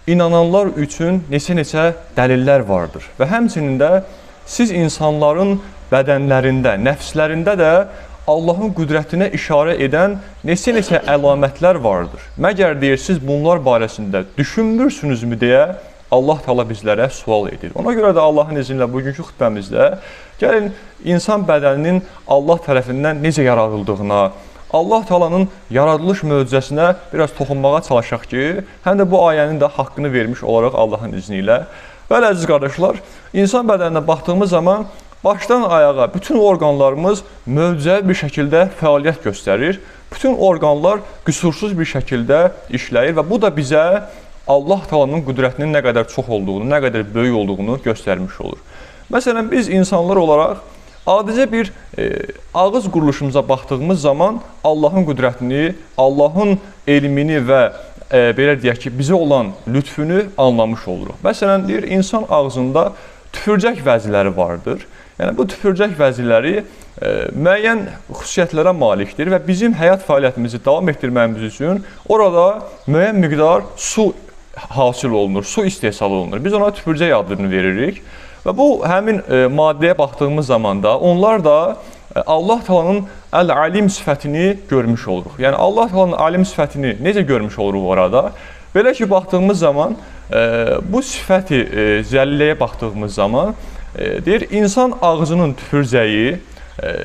inananlar üçün neçə-neçə dəlillər vardır. Və həmçinin də siz insanların bədənlərində, nəfslərində də Allahın qüdrətinə işarə edən neçə-neçə əlamətlər vardır. Məgər deyirsiniz, bunlar barəsində düşünmürsünüzmü deyə Allah Teala bizlərə sual edir. Ona görə də Allahın izni ilə bugünkü xütbəmizdə gəlin insan bədəninin Allah tərəfindən necə yaradıldığına, Allah Teala'nın yaradılış möcüzəsinə biraz toxunmağa çalışaq ki, həm də bu ayənin də haqqını vermiş olaraq Allahın izni ilə. Bəli, əziz qardaşlar, insan bədəninə baxdığımız zaman başdan ayağa bütün orqanlarımız möcüzəvi bir şəkildə fəaliyyət göstərir. Bütün orqanlar qüsursuz bir şəkildə işləyir və bu da bizə Allah Teala'nın qüdrətinin nə qədər çox olduğunu, nə qədər böyük olduğunu göstərmiş olur. Məsələn, biz insanlar olaraq adicə bir ağız quruluşumuza baxdığımız zaman Allahın qüdrətini, Allahın elmini və belə deyək ki, bizə olan lütfünü anlamış oluruq. Məsələn, deyir, insan ağzında tüpürcək vəziləri vardır. Yəni, bu tüpürcək vəziləri müəyyən xüsusiyyətlərə malikdir və bizim həyat fəaliyyətimizi davam etdirməyimiz üçün orada müəyyən miqdar su hasil olunur, su istehsal olunur. Biz ona tüpürcək adını veririk. Və bu, həmin maddəyə baxdığımız zaman da, onlar da Allah Teala'nın Əl-Alim sifətini görmüş oluruq. Yəni, Allah Teala'nın alim sifətini necə görmüş oluruq orada? Belə ki, baxdığımız zaman, bu sifəti zəlliləyə baxdığımız zaman, deyir, insan ağzının tüpürcəyi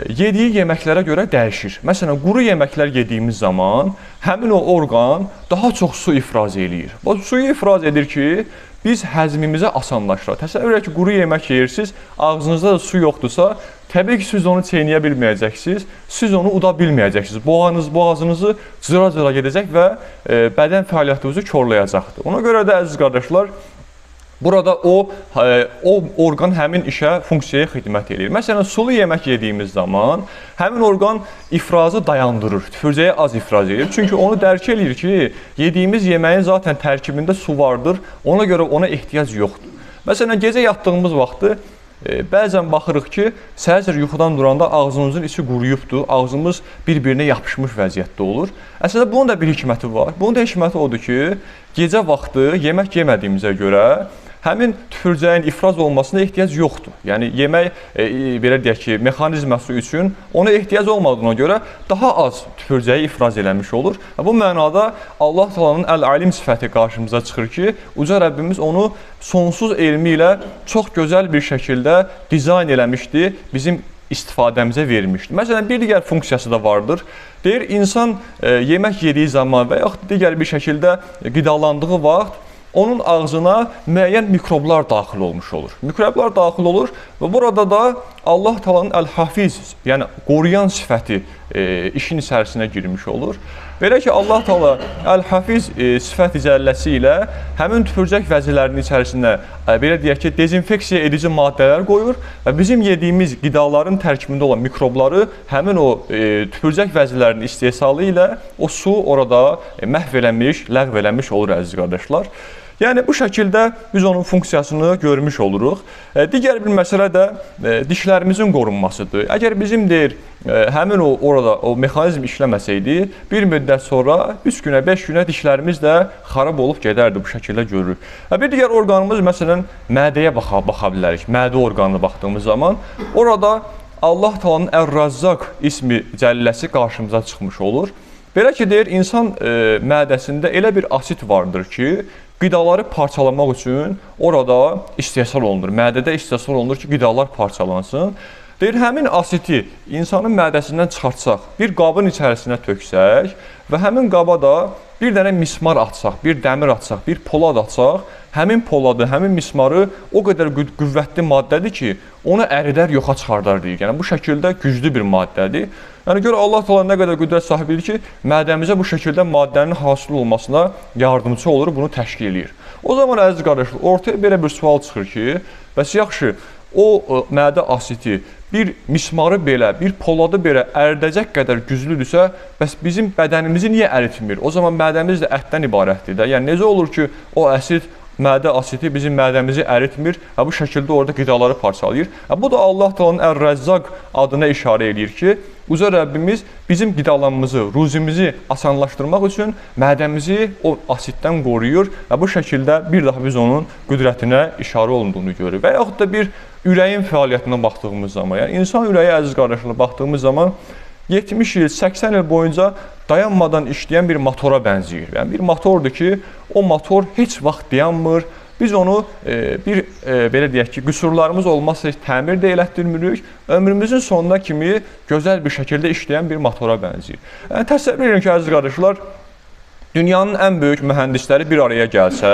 yediyi yeməklərə görə dəyişir. Məsələn, quru yeməklər yediyimiz zaman, həmin o orqan daha çox su ifraz eləyir. Bu suyu ifraz edir ki, biz həzmimizə asanlaşırıq. Təsəvvür edək ki, quru yemək yeyirsiniz, ağzınızda da su yoxdursa, təbii ki, siz onu çeynəyə bilməyəcəksiniz, siz onu uda bilməyəcəksiniz. Boğazınızı cıra-cıra gedəcək və bədən fəaliyyətinizi korlayacaqdır. Ona görə də, əziz qardaşlar, burada o orqan həmin işə, funksiyaya xidmət edir. Məsələn, sulu yemək yediyimiz zaman həmin orqan ifrazı dayandırır, tüpürcəyə az ifraz edir. Çünki onu dərk edir ki, yediyimiz yeməyin zaten tərkibində su vardır, ona görə ona ehtiyac yoxdur. Məsələn, gecə yatdığımız vaxtı bəzən baxırıq ki, səhər yuxudan duranda ağzımızın içi quruyubdur, ağzımız bir-birinə yapışmış vəziyyətdə olur. Əslində, bunun da bir hikməti var. Bunun da hikməti odur ki, gecə vaxtı yemək yemədiyimizə görə həmin tüpürcəyin ifraz olmasına ehtiyac yoxdur. Yəni, yemək, belə deyək ki, mexanizması üçün ona ehtiyac olmadığına görə daha az tüpürcəyi ifraz eləmiş olur. Bu mənada Allah Teala'nın Əl-Alim sifəti qarşımıza çıxır ki, Uca Rəbbimiz onu sonsuz elmi ilə çox gözəl bir şəkildə dizayn eləmişdi, bizim istifadəmizə vermişdi. Məsələn, bir digər funksiyası da vardır. Deyir, insan yemək yediyi zaman və yaxud digər bir şəkildə qidalandığı vaxt onun ağzına müəyyən mikroblar daxil olmuş olur. Mikroblar daxil olur və burada da Allah Teala'nın Əl-Hafiz, yəni qoruyan sifəti işin içərisinə girmiş olur. Belə ki, Allah Teala Əl-Hafiz sifət icəlləsi ilə həmin tüpürcək vəzilərinin içərisinə, belə deyək ki, dezinfeksiya edici maddələr qoyur və bizim yediyimiz qidaların tərkibində olan mikrobları həmin o tüpürcək vəzilərinin istehsalı ilə o su orada məhv eləmiş, ləğv eləmiş olur, əziz qardaşlar. Yəni, bu şəkildə biz onun funksiyasını görmüş oluruq. Digər bir məsələ də dişlərimizin qorunmasıdır. Əgər bizim deyir, həmin orada o mexanizm işləməsəydi, bir müddət sonra 3 günə, 5 günə dişlərimiz də xarab olub gedərdi, bu şəkildə görürük. Bir digər orqanımız, məsələn, mədəyə baxa bilərik. Mədə orqanına baxdığımız zaman, orada Allah Teala'nın Ər-Razzaq ismi cəlləsi qarşımıza çıxmış olur. Belə ki, deyir, insan mədəsində elə bir asit vardır ki, qidaları parçalamaq üçün orada istehsal olunur. Mədədə istehsal olunur ki, qidalar parçalansın. Deyir, həmin asiti insanın mədəsindən çıxartsaq, bir qabın içərisinə töksək və həmin qaba da bir dənə mismar atsaq, bir dəmir atsaq, bir polad atsaq, həmin poladı, həmin mismarı o qədər qüvvətli maddədir ki, onu əridər, yoxa çıxardar deyir. Yəni, bu şəkildə güclü bir maddədir. Yəni, görə Allah Teala nə qədər qüdrət sahibidir ki, mədəmizə bu şəkildə maddənin hasil olmasına yardımcı olur, bunu təşkil edir. O zaman, əziz qardaşlar, ortaya belə bir sual çıxır ki, bəs yaxşı, o mədə asiti bir mismarı belə, bir poladı belə əridəcək qədər güclüdürsə, bəs bizim bədənimizi niyə əritmir? O zaman mədəmiz də ətdən ibarətdir də. Yəni, necə olur ki, o əsid, mədə asiti bizim mədəmizi əritmir və bu şəkildə orada qidaları parçalayır. Bu da Allah Teala'nın Ər-Rəzzaq adına işarə edir ki, Uca Rəbbimiz bizim qidalanmamızı, ruzimizi asanlaşdırmaq üçün mədəmizi o asiddən qoruyur və bu şəkildə bir daha biz onun qüdrətinə işarə olunduğunu görürük. Və yaxud da bir ürəyin fəaliyyətinə baxdığımız zaman, yəni insan ürəyi əziz qardaşlar baxdığımız zaman 70 il, 80 il boyunca dayanmadan işləyən bir motora bənzəyir. Yəni bir motordur ki, o motor heç vaxt dayanmır. Biz onu belə deyək ki, qüsurlarımız olmazsa heç təmir də elətdirmirik. Ömrümüzün sonuna kimi gözəl bir şəkildə işləyən bir motora bənzəyir. Yəni təsəvvür edin ki, əziz qardaşlar, dünyanın ən böyük mühəndisləri bir araya gəlsə,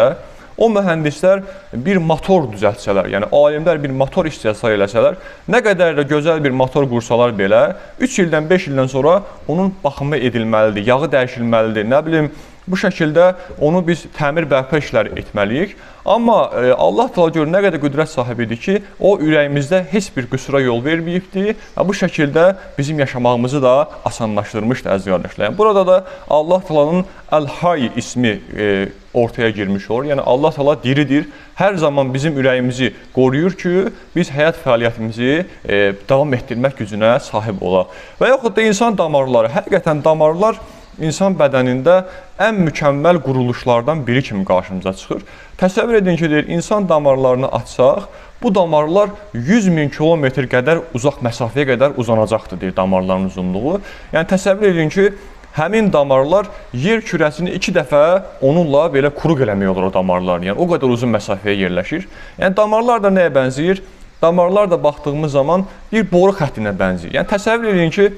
o mühəndislər bir motor düzəltsələr, yəni alimlər bir motor istehsal eləsələr, nə qədər də gözəl bir motor qursalar belə, 3 ildən 5 ildən sonra onun baxımı edilməlidir, yağı dəyişilməlidir, nə bilim, bu şəkildə onu biz təmir bərpa işləri etməliyik. Amma Allah təala gör nə qədər qüdrət sahibidir ki, o ürəyimizdə heç bir qüsura yol verməyibdir və bu şəkildə bizim yaşamağımızı da asanlaşdırmışdır əziz qardaşlar. Yəni burada da Allah təalanın Əl-Hay ismi ortaya girmiş olur. Yəni Allah təala diridir. Hər zaman bizim ürəyimizi qoruyur ki, biz həyat fəaliyyətimizi davam etdirmək gücünə sahib olaq. Və yaxud da insan damarları, həqiqətən damarlar insan bədənində ən mükəmməl quruluşlardan biri kimi qarşımıza çıxır. Təsəvvür edin ki, deyir, insan damarlarını açsaq, bu damarlar 100.000 kilometr qədər uzaq məsafəyə qədər uzanacaqdır, deyir, damarların uzunluğu. Yəni təsəvvür edin ki, həmin damarlar yer kürəsini 2 dəfə onunla belə quruq eləmək olur o damarlarını. Yəni o qədər uzun məsafəyə yerləşir. Yəni damarlar da nəyə bənzəyir? Damarlar da baxdığımız zaman bir boru xəttinə bənzəyir. Yəni təsəvvür edin ki,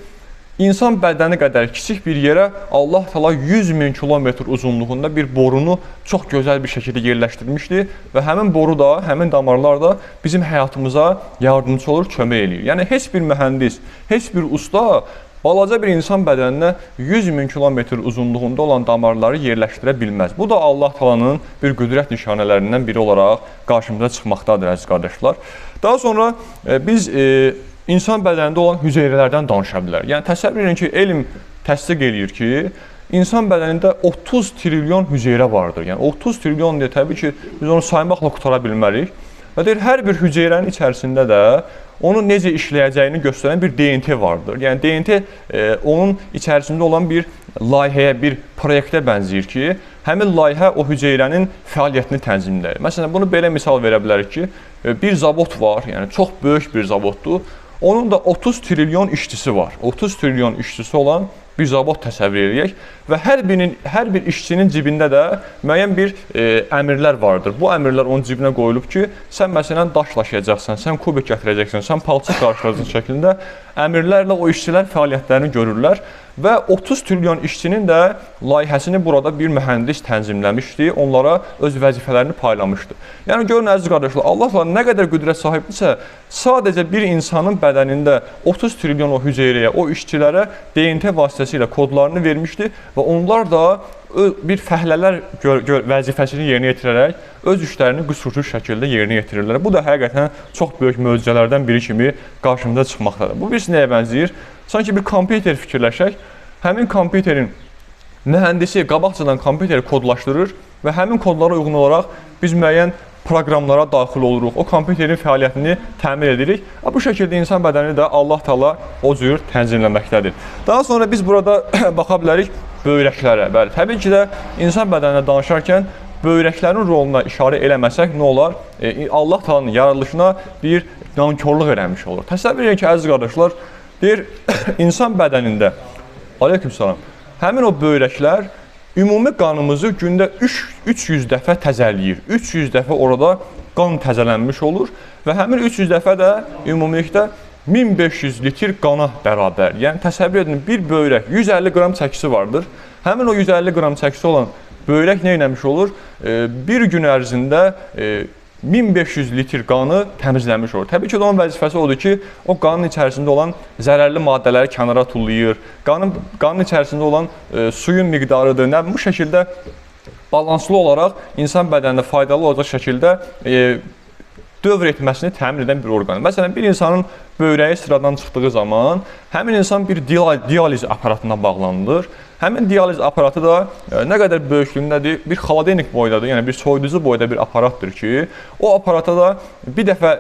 İnsan bədəni qədər kiçik bir yerə Allah təala 100.000 kilometr uzunluğunda bir borunu çox gözəl bir şəkildə yerləşdirmişdi və həmin boru da, həmin damarlar da bizim həyatımıza yardımcı olur, kömək eləyir. Yəni heç bir mühəndis, heç bir usta balaca bir insan bədəninə 100.000 kilometr uzunluğunda olan damarları yerləşdirə bilməz. Bu da Allah təalanın bir qüdrət nişanələrindən biri olaraq qarşımıza çıxmaqdadır əziz qardaşlar. Daha sonra biz İnsan bədənində olan hüceyrələrdən danışa bilər. Yəni təsəvvür edin ki, elm təsdiq eləyir ki, insan bədənində 30 trilyon hüceyrə vardır. Yəni 30 trilyon deyə təbii ki, biz onu saymaqla qutara bilmərik. Və deyir, hər bir hüceyrənin içərisində də onun necə işləyəcəyini göstərən bir DNT vardır. Yəni DNT onun içərisində olan bir layihəyə, bir proyektə bənzəyir ki, həmin layihə o hüceyrənin fəaliyyətini tənzimləyir. Məsələn, bunu belə misal verə bilərik ki, bir zavod var, yəni çox böyük bir zavoddur. Onun da 30 trilyon işçisi var. 30 trilyon işçisi olan bir zavod təsəvvür edək və hər bir işçinin cibində də müəyyən bir əmrlər vardır. Bu əmrlər onun cibinə qoyulub ki, sən məsələn daş daşıyacaqsan, sən kubik gətirəcəksən, sən palçıq qarşılayacaqsan şəklində əmrlərlə o işçilər fəaliyyətlərini görürlər və 30 trilyon işçinin də layihəsini burada bir mühəndis tənzimləmişdi, onlara öz vəzifələrini paylamışdı. Yəni görün əziz qardaşlar, Allah nə qədər qüdrət sahibdirsə, sadəcə bir insanın bədənində 30 trilyon o hüceyrəyə, o işçilərə DNT vasitəsilə kodlarını vermişdi və onlar da bir fəhlələr vəzifəsini yerinə yetirərək öz işlərini qüsursuz şəkildə yerinə yetirirlər. Bu da həqiqətən çox böyük möcüzələrdən biri kimi qarşımıza çıxmaqdadır. Bu birisi nəyə bənzəyir? Sanki bir kompüter fikirləşək, həmin kompüterin mühəndisi qabaqcadan kompüteri kodlaşdırır və həmin kodlara uyğun olaraq biz müəyyən proqramlara daxil oluruq, o kompüterin fəaliyyətini təmin edirik. Bu şəkildə insan bədəni də Allah təala o cür tənzimləməkdədir. Daha sonra biz burada baxa bilərik böyrəklərə. Bəli, təbii ki də insan bədəninə danışarkən böyrəklərin roluna işarə eləməsək nə olar? Allah təalanın yaradılışına bir nankorluq eləmiş olur. Təsəvvür edin ki, əziz qardaşlar, deyir, insan bədənində, aleykümsalam, həmin o böyrəklər ümumi qanımızı gündə 300 dəfə təzələyir. 300 dəfə orada qan təzələnmiş olur və həmin 300 dəfə də ümumilikdə 1500 litr qana bərabər. Yəni təsəvvür edin, bir böyrək 150 qram çəkisi vardır. Həmin o 150 qram çəkisi olan böyrək nə etmiş olur? Bir gün ərzində 1500 litr qanı təmizləmiş olur. Təbii ki, onun vəzifəsi odur ki, o qanın içərisində olan zərərli maddələri kənara tullayır. Qanın içərisində olan suyun miqdarıdır. Bu şəkildə balanslı olaraq insan bədənində faydalı olacaq şəkildə dövr etməsini təmin edən bir orqan. Məsələn, bir insanın böyrəyi sıradan çıxdığı zaman həmin insan bir dializ aparatına bağlanılır. Həmin dializ aparatı da nə qədər böyüklüyündədir? Bir xaladenik boydadır, yəni bir soyuducu boyda bir aparatdır ki, o aparata da bir dəfə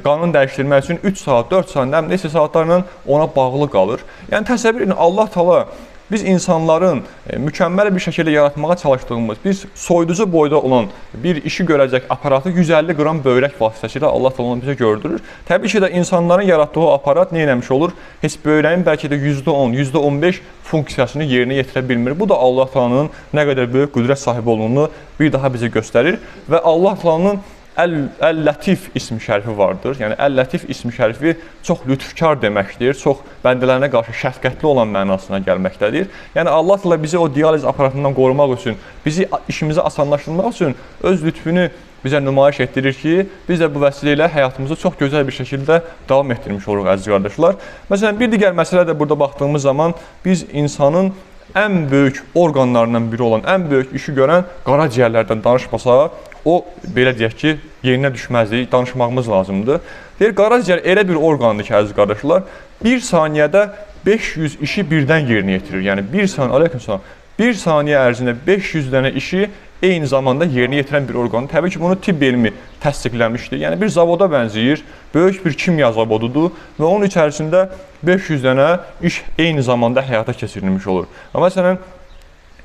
qanın dəyişdirmək üçün 3 saat, 4 saat, neçə saatlarla ona bağlı qalır. Yəni təsəvvür edin, Allah Taala biz insanların mükəmməl bir şəkildə yaratmağa çalışdığımız, biz soyuducu boyda olan bir işi görəcək aparatı 150 qram böyrək vasitəsilə Allah Taala bizə gördürür. Təbii ki də insanların yaratdığı aparat nə etmiş olur? Heç böyrəyin bəlkə də %10, %15 funksiyasını yerinə yetirə bilmir. Bu da Allah Taala'nın nə qədər böyük qüdrət sahibi olduğunu bir daha bizə göstərir və Allah Taala'nın Əl-Lətif ismi şərifi vardır. Yəni Əl-Lətif ismi şərifi çox lütfkar deməkdir, çox bəndələrinə qarşı şəfqətli olan mənasına gəlməkdədir. Yəni Allah Taala bizi o dializ aparatından qorumaq üçün, bizi işimizi asanlaşdırmaq üçün öz lütfünü bizə nümayiş etdirir ki, biz də bu vəsilə ilə həyatımızı çox gözəl bir şəkildə davam etdirmiş oluruq əziz qardaşlar. Məsələn, bir digər məsələ də burada baxdığımız zaman biz insanın ən böyük orqanlarından biri olan, ən böyük işi görən qaraciyərlərdən danışmasaq, o, belə deyək ki, yerinə düşməzdir, danışmağımız lazımdır. Deyir, qaraciyər elə bir orqandır ki, əziz qardaşlar, bir saniyədə 500 işi birdən yerinə yetirir. Yəni, bir saniyə ərzində 500 dənə işi eyni zamanda yerinə yetirən bir orqandır. Təbii ki, bunu tibb elmi təsdiqləmişdir. Yəni, bir zavoda bənzəyir, böyük bir kimya zavodudur və onun içərisində 500 dənə iş eyni zamanda həyata keçirilmiş olur. Məsələn,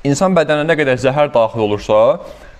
insan bədəninə nə qədər zəhər daxil olursa,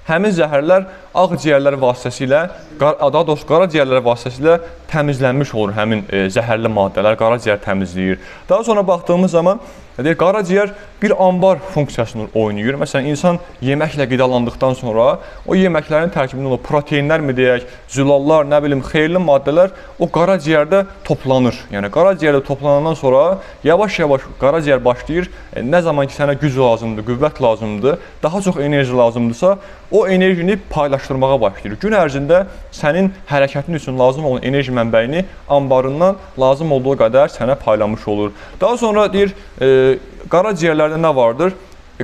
həmin zəhərlər ağciyərlər vasitəsilə, daha doğrusu qaraciyərlər vasitəsilə təmizlənmiş olur həmin zəhərli maddələr, qaraciyər təmizləyir. Daha sonra baxdığımız zaman, qaraciyər bir ambar funksiyasını oynayır. Məsələn, insan yeməklə qidalandıqdan sonra o yeməklərin tərkibində olan proteinlər mi deyək, zülallar, nə bilim, xeyirli maddələr o qaraciyərdə toplanır. Yəni, qaraciyərdə toplanandan sonra yavaş-yavaş qaraciyər başlayır, nə zaman ki, sənə güc lazımdır, qüvvət lazımdır, daha çox enerji lazımdırsa, o enerjini paylaşdırmağa başlayır. Gün ərzində sənin hərəkətin üçün lazım olan enerji mənbəyini ambarından lazım olduğu qədər sənə paylamış olur. Daha sonra deyir, qaraciyərlərdə nə vardır?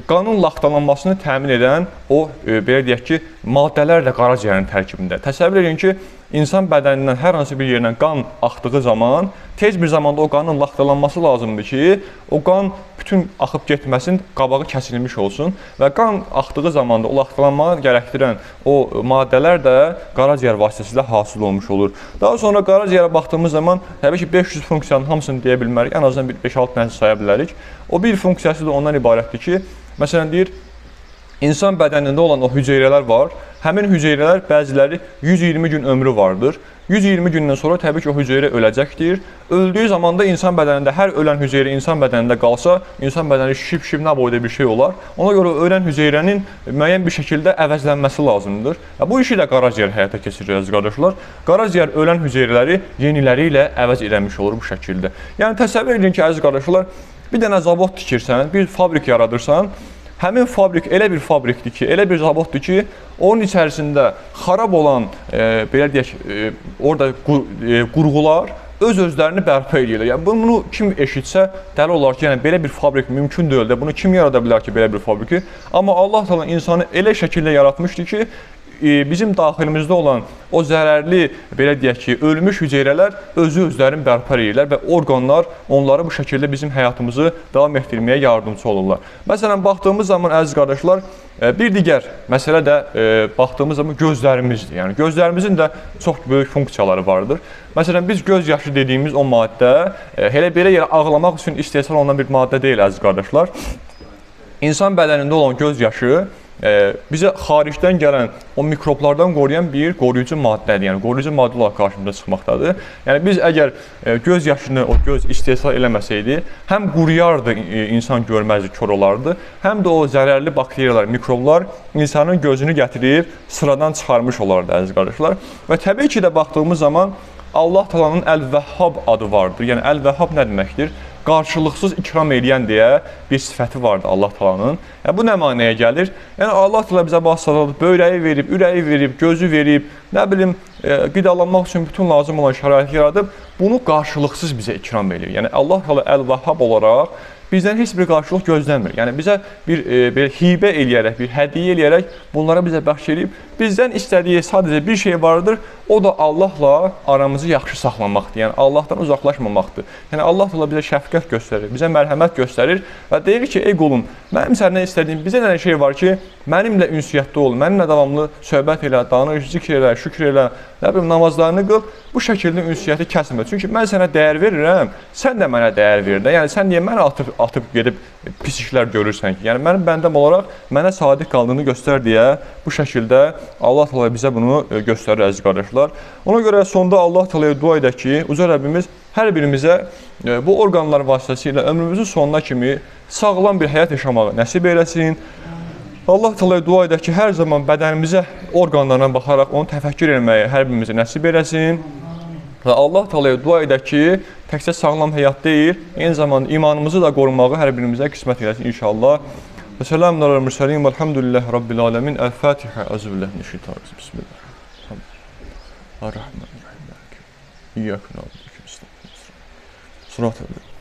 Qanın laxtalanmasını təmin edən o, belə deyək ki, maddələr də qaraciyərin tərkibində. Təsəvvür edin ki, insan bədənindən hər hansı bir yerindən qan axdığı zaman, tez bir zamanda o qanın laxtalanması lazımdır ki, o qan bütün axıb getməsin, qabağı kəsilmiş olsun və qan axdığı zamanda o laxtalanmağı gərəkdirən o maddələr də qaraciyər vasitəsilə hasil olmuş olur. Daha sonra qaraciyərə baxdığımız zaman, təbii ki, 500 funksiyanın hamısını deyə bilmərik, ən azından 5-6 dənə saya bilərik. O bir funksiyası da ondan ibarətdir ki, məsələn, deyir, insan bədənində olan o hüceyrələr var, həmin hüceyrələr bəziləri 120 gün ömrü vardır. 120 gündən sonra təbii ki, o hüceyrə öləcəkdir. Öldüyü zaman da insan bədənində, hər ölən hüceyrə insan bədənində qalsa, insan bədəni şişib nə boyda bir şey olar. Ona görə ölən hüceyrənin müəyyən bir şəkildə əvəzlənməsi lazımdır. Bu işi də qaraciyər həyata keçirir, əziz qardaşlar. Qaraciyər ölən hüceyrələri yeniləri ilə əvəz edilmiş olur bu şəkildə. Yəni, təsəvvür edin ki, əziz qardaşlar, bir dənə zavod tikirsən, bir fabrik yaradırsan, həmin fabrik elə bir fabrikdir ki, elə bir zavoddur ki, onun içərisində xarab olan, belə deyək, orada qurğular öz-özlərini bərpa edirlər. Yəni, bunu kim eşitsə, dəli olar ki, yəni, belə bir fabrik mümkün deyil də, bunu kim yarada bilər ki, belə bir fabriki? Amma Allah Taala insanı elə şəkildə yaratmışdır ki, bizim daxilimizdə olan o zərərli, belə deyək ki, ölmüş hüceyrələr özlərini bərpa edirlər və orqanlar onları bu şəkildə bizim həyatımızı davam etdirməyə yardımcı olurlar. Məsələn, baxdığımız zaman, əziz qardaşlar, bir digər məsələ də baxdığımız zaman gözlərimizdir. Yəni, gözlərimizin də çox böyük funksiyaları vardır. Məsələn, biz göz yaşı dediyimiz o maddə, elə belə yerə ağlamaq üçün istehsal olunan bir maddə deyil, əziz qardaşlar. İnsan bədənində olan göz yaşı bizə xaricdən gələn o mikroblardan qoruyan bir qoruyucu maddədir. Yəni, qoruyucu maddə olaraq qarşımıza çıxmaqdadır. Yəni, biz əgər göz yaşını, o göz istehsal eləməsəydi, həm quruyardı, insan görməzdi, kör olardı, həm də o zərərli bakteriyalar, mikroblar insanın gözünü gətirib sıradan çıxarmış olardı, əziz qardaşlar. Və təbii ki də baxdığımız zaman Allah Taala'nın Əl-Vəhhab adı vardır. Yəni, Əl-Vəhhab nə deməkdir? Qarşılıqsız ikram edən deyə bir sifəti vardı Allah Taala'nın. Yəni, bu nə mənaya gəlir? Yəni, Allah Taala bizə baxsadadır, böyrəyi verib, ürəyi verib, gözü verib, nə bilim, qidalanmaq üçün bütün lazım olan şəraiti yaradıb, bunu qarşılıqsız bizə ikram edir. Yəni, Allah Taala Əl-Vəhhab olaraq bizdən heç bir qarşılıq gözləmir. Yəni bizə bir hibə eləyərək, bir hədiyyə eləyərək bunlara bizə bəxş edib, bizdən istədiyi sadəcə bir şey vardır, o da Allahla aramızı yaxşı saxlamaqdır. Yəni Allahdan uzaqlaşmamaqdır. Yəni Allah da bizə şəfqət göstərir, bizə mərhəmət göstərir və deyir ki, ey qulum, mənim səndən istədiyim bizə nə şey var ki, mənimlə ünsiyyətdə ol, mənimlə davamlı söhbət elə, danış, zikr elə, şükür elə, nə bilim, namazlarını qıl, bu şəkildə ünsiyyəti kəsmə. Çünki mən sənə dəyər verirəm, sən də mənə dəyər ver də. Yəni sən niyə məni atıb gedib pis işlər görürsən ki? Yəni mənim bəndəm olaraq mənə sadiq qaldığını göstər deyə bu şəkildə Allah Teala bizə bunu göstərir əziz qardaşlar. Ona görə sonda Allah Teala'ya dua edək ki, Uca Rəbbimiz hər birimizə bu orqanlar vasitəsilə ömrümüzün sonuna kimi sağlam bir həyat yaşamağı nəsib eləsin. Allah Teala'ya dua edək ki, hər zaman bədənimizə, orqanlarına baxaraq onu təfəkkür etməyi hər birimizə nəsib eləsin. Və Allah Teala'ya dua edək ki, təkcə sağlam həyat deyil, eyni zamanda imanımızı da qorumağı hər birimizə qismət eləsin inşallah. Və selamun aləl mürsəlin və elhamdülillahi rabbil aləmin. Əl-Fatihə. Əzübillahi Bismillah. Ar-Rahman. İyyəkə na'budu və iyyəkə nestaîn.